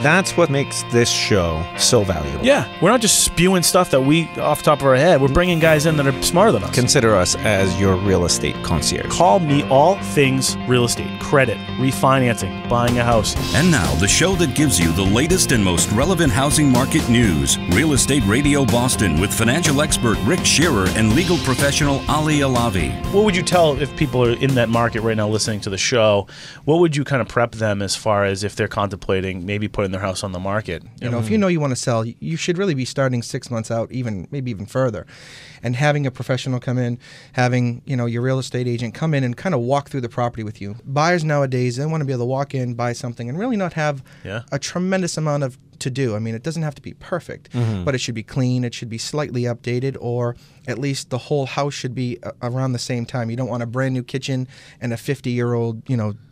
That's what makes this show so valuable. Yeah, we're not just spewing stuff that we off the top of our head. We're bringing guys in that are smarter than us. Consider us as your real estate concierge. Call me all things real estate, credit, refinancing, buying a house. And now, the show that gives you the latest and most relevant housing market news. Real Estate Radio Boston with financial expert Rick Shearer and legal professional Ali Alavi. What would you tell if people are in that market right now listening to the show? What would you kind of prep them as far as if they're contemplating maybe putting their house on the market? You know, if you know you want to sell, you should really be starting 6 months out, maybe even further, and having a professional come in, having your real estate agent come in and kind of walk through the property with you. Buyers nowadays, they want to be able to walk in, buy something, and really not have a tremendous amount of to do. I mean, it doesn't have to be perfect, but it should be clean. It should be slightly updated, or at least the whole house should be around the same time. You don't want a brand new kitchen and a 50-year-old,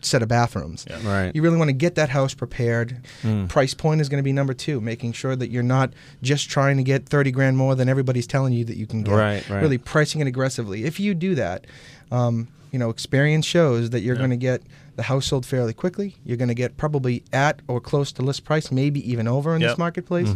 set of bathrooms. Yeah. Right. You really want to get that house prepared. Price point is going to be number 2, making sure that you're not just trying to get 30 grand more than everybody's telling you that you can get. Right. Really pricing it aggressively. If you do that, experience shows that you're going to get the house sold fairly quickly. You're going to get probably at or close to list price, maybe even over in this marketplace.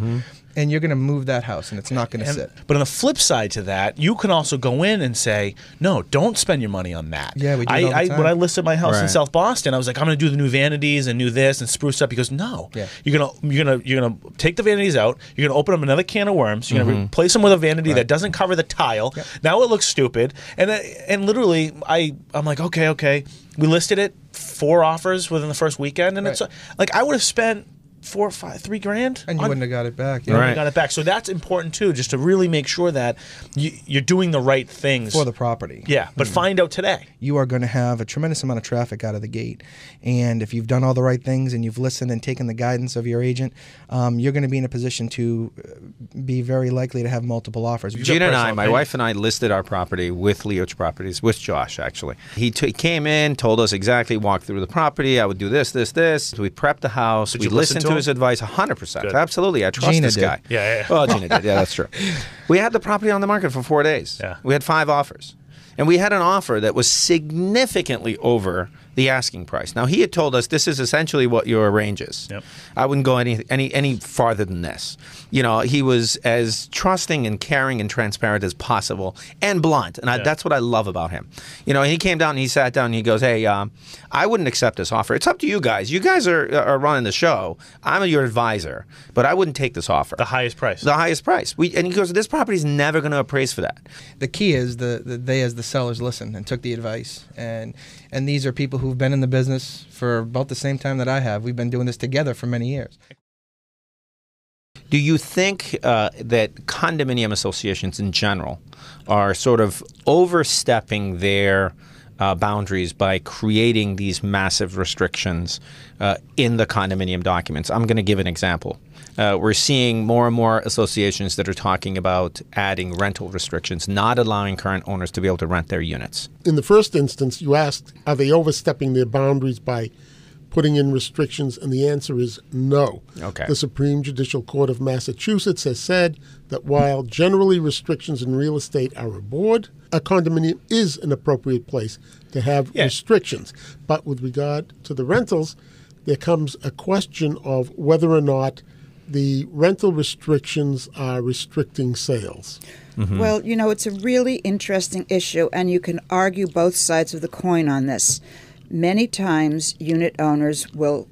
And you're going to move that house, and it's not going to sit. But on the flip side to that, you can also go in and say, no, don't spend your money on that. Yeah, we do it all the time. When I listed my house in South Boston, I was like, I'm going to do the new vanities and do this and spruce up. He goes, no. Yeah. You're gonna take the vanities out. You're gonna open up another can of worms. You're gonna replace them with a vanity that doesn't cover the tile. Yep. Now it looks stupid. And literally, I'm like, okay. We listed it, 4 offers within the first weekend, and it's like I would have spent $3 grand, and you wouldn't have got it back. You wouldn't have got it back. So that's important too, just to really make sure that you're doing the right things for the property. Yeah, but find out today. You are going to have a tremendous amount of traffic out of the gate, and if you've done all the right things and you've listened and taken the guidance of your agent, you're going to be in a position to be very likely to have multiple offers. Gina and my wife and I, listed our property with Lioce Properties, with Josh actually. He came in, told us exactly, walked through the property. I would do this. We prepped the house. Did we you listen listened to his advice 100%. Good. Absolutely. I trust this guy. Yeah. Well, Gina did. Yeah, that's true. We had the property on the market for 4 days. Yeah. We had 5 offers. And we had an offer that was significantly over the asking price. Now, he had told us this is essentially what your range is. Yep. I wouldn't go any farther than this. He was as trusting and caring and transparent as possible, and blunt. And that's what I love about him. He came down and he sat down and he goes, hey, I wouldn't accept this offer. It's up to you guys. You guys are running the show. I'm your advisor, but I wouldn't take this offer. The highest price. The highest price. And he goes, this property is never going to appraise for that. The key is they as the sellers listened and took the advice. And these are people who've been in the business for about the same time that I have. We've been doing this together for many years. Do you think that condominium associations in general are sort of overstepping their boundaries by creating these massive restrictions in the condominium documents? I'm going to give an example. We're seeing more and more associations that are talking about adding rental restrictions, not allowing current owners to be able to rent their units. In the first instance, you asked, are they overstepping their boundaries by putting in restrictions? And the answer is no. Okay. The Supreme Judicial Court of Massachusetts has said that while generally restrictions in real estate are aboard, a condominium is an appropriate place to have restrictions. But with regard to the rentals, there comes a question of whether or not the rental restrictions are restricting sales. Mm-hmm. Well, it's a really interesting issue, and you can argue both sides of the coin on this. Many times, unit owners will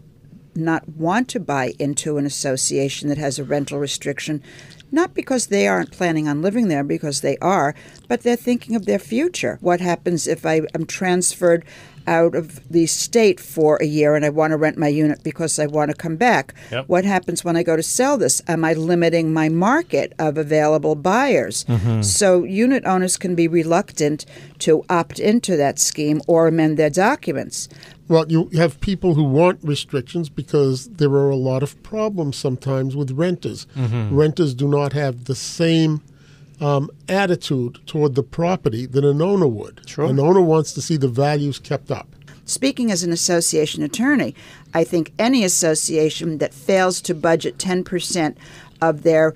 not want to buy into an association that has a rental restriction, not because they aren't planning on living there, because they are, but they're thinking of their future. What happens if I am transferred out of the state for a year and I want to rent my unit because I want to come back? Yep. What happens when I go to sell this? Am I limiting my market of available buyers? Mm-hmm. So unit owners can be reluctant to opt into that scheme or amend their documents. Well, you have people who want restrictions because there are a lot of problems sometimes with renters. Mm-hmm. Renters do not have the same attitude toward the property that an owner would. Sure. An owner wants to see the values kept up. Speaking as an association attorney, I think any association that fails to budget 10% of their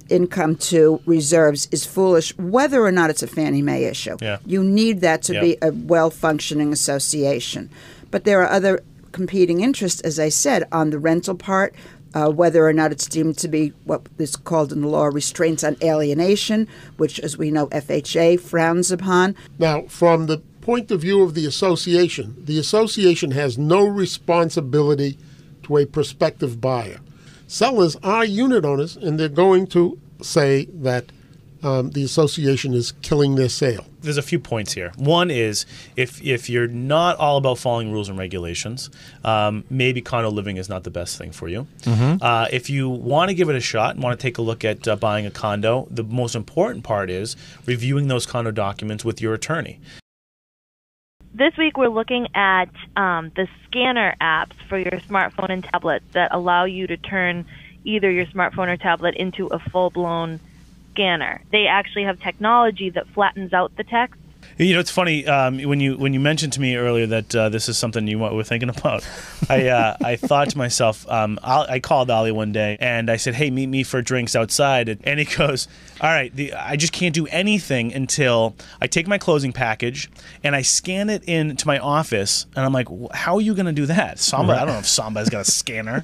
income to reserves is foolish, whether or not it's a Fannie Mae issue. Yeah. You need that to be a well-functioning association. But there are other competing interests, as I said, on the rental part, whether or not it's deemed to be what is called in the law restraints on alienation, which, as we know, FHA frowns upon. Now, from the point of view of the association has no responsibility to a prospective buyer. Sellers are unit owners, and they're going to say that the association is killing their sale. There's a few points here. One is if you're not all about following rules and regulations, maybe condo living is not the best thing for you. If you want to give it a shot and want to take a look at buying a condo, the most important part is reviewing those condo documents with your attorney. This week we're looking at the scanner apps for your smartphone and tablet that allow you to turn either your smartphone or tablet into a full-blown scanner. They actually have technology that flattens out the text. You know, it's funny when you mentioned to me earlier that this is something you were thinking about. I thought to myself, I called Ali one day and I said, "Hey, meet me for drinks outside." And he goes, "All right, I just can't do anything until I take my closing package and I scan it into my office." And I'm like, "How are you going to do that? Samba? I don't know if Samba's got a scanner."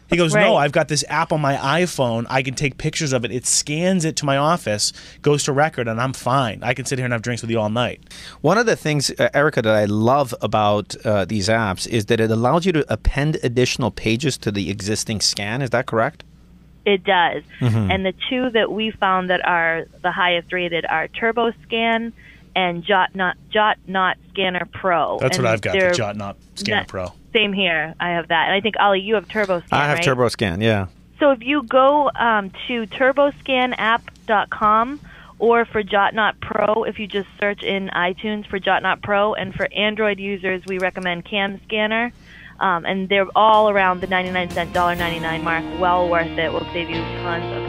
He goes, "No, I've got this app on my iPhone. I can take pictures of it. It scans it to my office, goes to record, and I'm fine. I can sit here and have drinks with you all night." One of the things, Erica, that I love about these apps is that it allows you to append additional pages to the existing scan. Is that correct? It does. And the two that we found that are the highest rated are Turbo Scan and Jot Not Scanner Pro. That's what I've got, the Jot Not Scanner Pro. Same here. I have that. And I think, Ali, you have Turbo Scan, I have right? Turbo Scan, yeah. So if you go to turboscanapp.com, or for Jot Not Pro, if you just search in iTunes for Jot Not Pro, and for Android users, we recommend Cam Scanner. And they're all around the 99 cent, $1.99 mark. Well worth it. Will save you tons of